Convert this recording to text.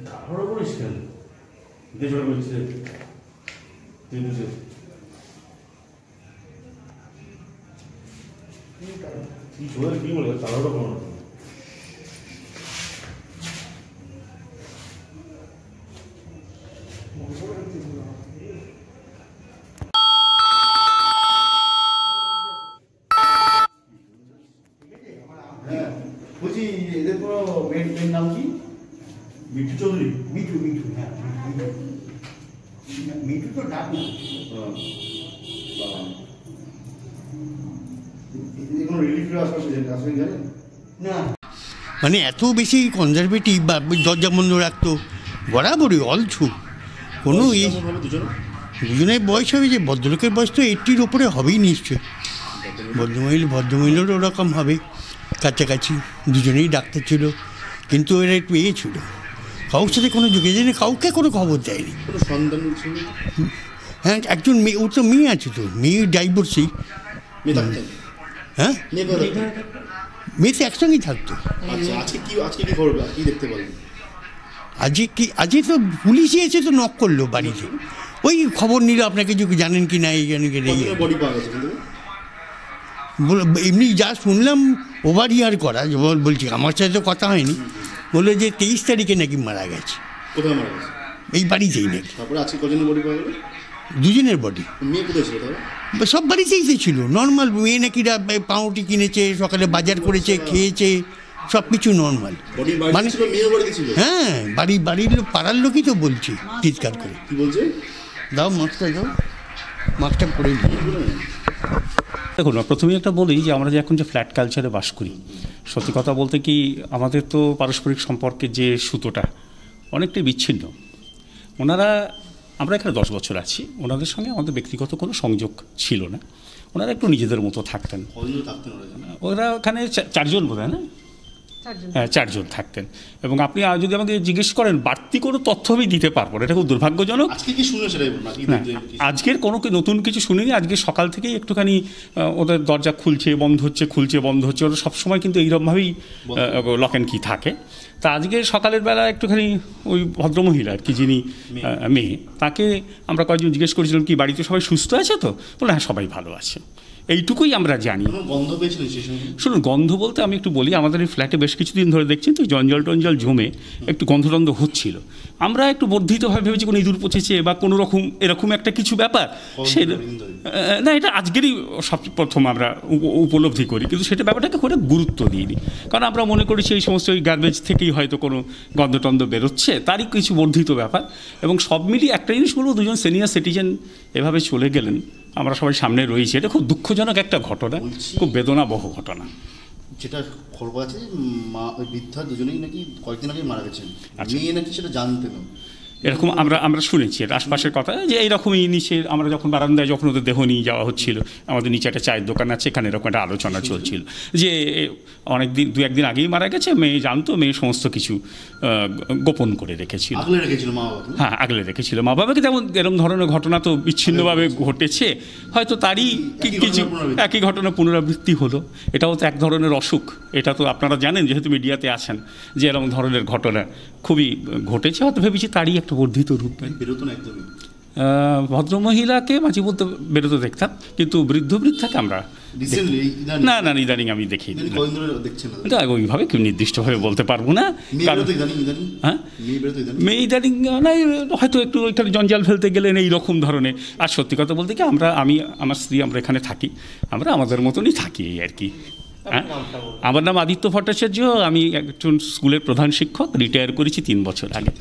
তারপরে করিস কেন দেশ বলছে তুই বুঝে কি ছোড়া কি বলে তারপরে কোনো বলছি এদের কোনো মেয়ের নাম কি? মিঠু চৌধুরী। মিঠু, মিঠু, হ্যাঁ মিঠু তো ডাক না। এদের কোনো রিলিফ আসবেন জানেন না? মানে এত বেশি কনজারভেটিভ বা দরজা বন্ধ রাখতো বরাবরই অলছু কোনো দুজনের বয়স হবে যে ভদ্রলোকের বয়স তো 80-র ওপরে হবেই নিশ্চয়। ভদ্রমহিলারও ওরকম হবে কাছাকাছি, দুজনেই ডাক্তার ছিল, কিন্তু এরা একটু ছিল কাউর সাথে কোনো যোগাযোগ নেই, কাউকে কোনো খবর দেয়নি। হ্যাঁ একজন মেয়ে, ওর তো মেয়ে আছে, তো মেয়ে ডাইভোর্সি। হ্যাঁ মেয়ে তো একসঙ্গেই থাকতো। আজকে তো পুলিশে এসে তো নক করলো বাড়িতে, ওই খবর নিল আপনাকে যে জানেন কি না এই এমনি যা শুনলাম ওভার ইয়ার করা, বলছি আমার সাথে তো কথা হয়নি, বললো যে 23 তারিখে নাকি মারা গেছে। কোথায় মারা গেছে? এই বাড়িতেই নাকি। তারপরে আজকে কজনের বডি পাওয়া গেল? দুজনের বডি। মেয়ে কোথায় ছিল? সব বাড়িতেই ছিল নর্মাল। মেয়ে নাকি পাউরুটি কিনেছে, সকালে বাজার করেছে, খেয়েছে, সব কিছু নর্মাল। মানে হ্যাঁ বাড়ির পাড়ার লোকই তো বলছে চিৎকার করে। কি বলছে? দাও মাস্কটা পরে নিয়ে। দেখুন, প্রথমেই একটা বলি যে আমরা যে এখন যে ফ্ল্যাট কালচারে বাস করি, সত্যি কথা বলতে কি আমাদের তো পারস্পরিক সম্পর্কের যে সুতোটা অনেকটাই বিচ্ছিন্ন। আমরা এখানে 10 বছর আছি, ওনাদের সঙ্গে আমাদের ব্যক্তিগত কোনো সংযোগ ছিল না। ওনারা একটু নিজেদের মতো থাকতেন। ওরা ওখানে 4 জন বোধ হয় না? হ্যাঁ 4 জন থাকতেন। এবং আপনি যদি আমাকে জিজ্ঞেস করেন বাড়তি কোনো তথ্য আমি দিতে পারবো না, এটা খুব দুর্ভাগ্যজনক। আজকের কোনো নতুন কিছু শুনিনি। আজকে সকাল থেকেই একটুখানি ওদের দরজা খুলছে বন্ধ হচ্ছে। ওরা সবসময় কিন্তু এইরকমভাবেই লক অ্যান্ড কি থাকে। তা আজকে সকালের বেলা একটুখানি ওই ভদ্রমহিলা আর কি, যিনি মেয়ে, তাকে আমরা কয়েকজন জিজ্ঞেস করেছিলাম কি বাড়িতে সবাই সুস্থ আছে তো? বলে হ্যাঁ সবাই ভালো আছে, এইটুকুই আমরা জানি। শুনুন, গন্ধ বলতে আমি একটু বলি, আমাদের এই ফ্ল্যাটে বেশ কিছুদিন ধরে দেখছেন তো জঞ্জল জমে একটু গন্ধ হচ্ছিল। আমরা একটু বর্ধিতভাবে ভেবেছি কোনো ইঁদুর পচেছে বা কোনো রকম এরকম একটা কিছু ব্যাপার। সে না, এটা আজকেরই সব প্রথম আমরা উপলব্ধি করি, কিন্তু সেটা ব্যাপারটাকে করে গুরুত্ব দিইনি, কারণ আমরা মনে করেছি এই সমস্ত ওই গার্বেজ থেকেই হয়তো কোনো গন্ধ বেরোচ্ছে, তারই কিছু বর্ধিত ব্যাপার। এবং সব মিলিয়ে একটা জিনিস বলবো, দুজন সিনিয়র সিটিজেন এভাবে চলে গেলেন, আমরা সবাই সামনে রয়েছি। এটা খুব দুঃখজনক একটা ঘটনা, খুব বেদনাবহ ঘটনা। যেটা খবর আছে মা ওই বৃদ্ধা দুজনেই নাকি কয়েকদিন আগে মারা গেছেন, মেয়ে নাকি সেটা জানতেন এরকম আমরা শুনেছি এটা আশপাশের কথা, যে এইরকমই নিচে আমরা যখন বারান্দায় যখন ওদের দেহ নিয়ে যাওয়া হচ্ছিল, আমাদের নিচে একটা চায়ের দোকান আছে, এখানে এরকম একটা আলোচনা চলছিল যে অনেকদিন 2-1 দিন আগেই মারা গেছে, মেয়ে জানতো, মেয়ে সমস্ত কিছু গোপন করে রেখেছিল। হ্যাঁ আগলে রেখেছিল মা বাবাকে। তেমন এরকম ধরনের ঘটনা তো বিচ্ছিন্নভাবে ঘটেছে, হয়তো তারই কিছু একই ঘটনা পুনরাবৃত্তি হলো। এটাও তো এক ধরনের অসুখ, এটা তো আপনারা জানেন যেহেতু মিডিয়াতে আছেন, যে এরকম ধরনের ঘটনা খুবই ঘটেছে, হয়তো ভেবেছি তারই একটা বর্ধিত রূপ। ভদ্রমহিলাকে মাঝে বলতে বেরোতে দেখতাম, কিন্তু বৃদ্ধাকে আমরা না ইদানিং আমি দেখি ওইভাবে কেউ নির্দিষ্টভাবে বলতে পারবো না। হ্যাঁ মেয়ে ইদানিং না, হয়তো একটু ওইখানে জঞ্জাল ফেলতে গেলেন এইরকম ধরনের। আর সত্যি কথা বলতে কি আমি আমার স্ত্রী আমরা এখানে থাকি, আমরা আমাদের মতনই থাকি এই আর কি। হ্যাঁ আমার নাম আদিত্য ভট্টাচার্য, আমি একজন স্কুলের প্রধান শিক্ষক, রিটায়ার করেছি 3 বছর আগে।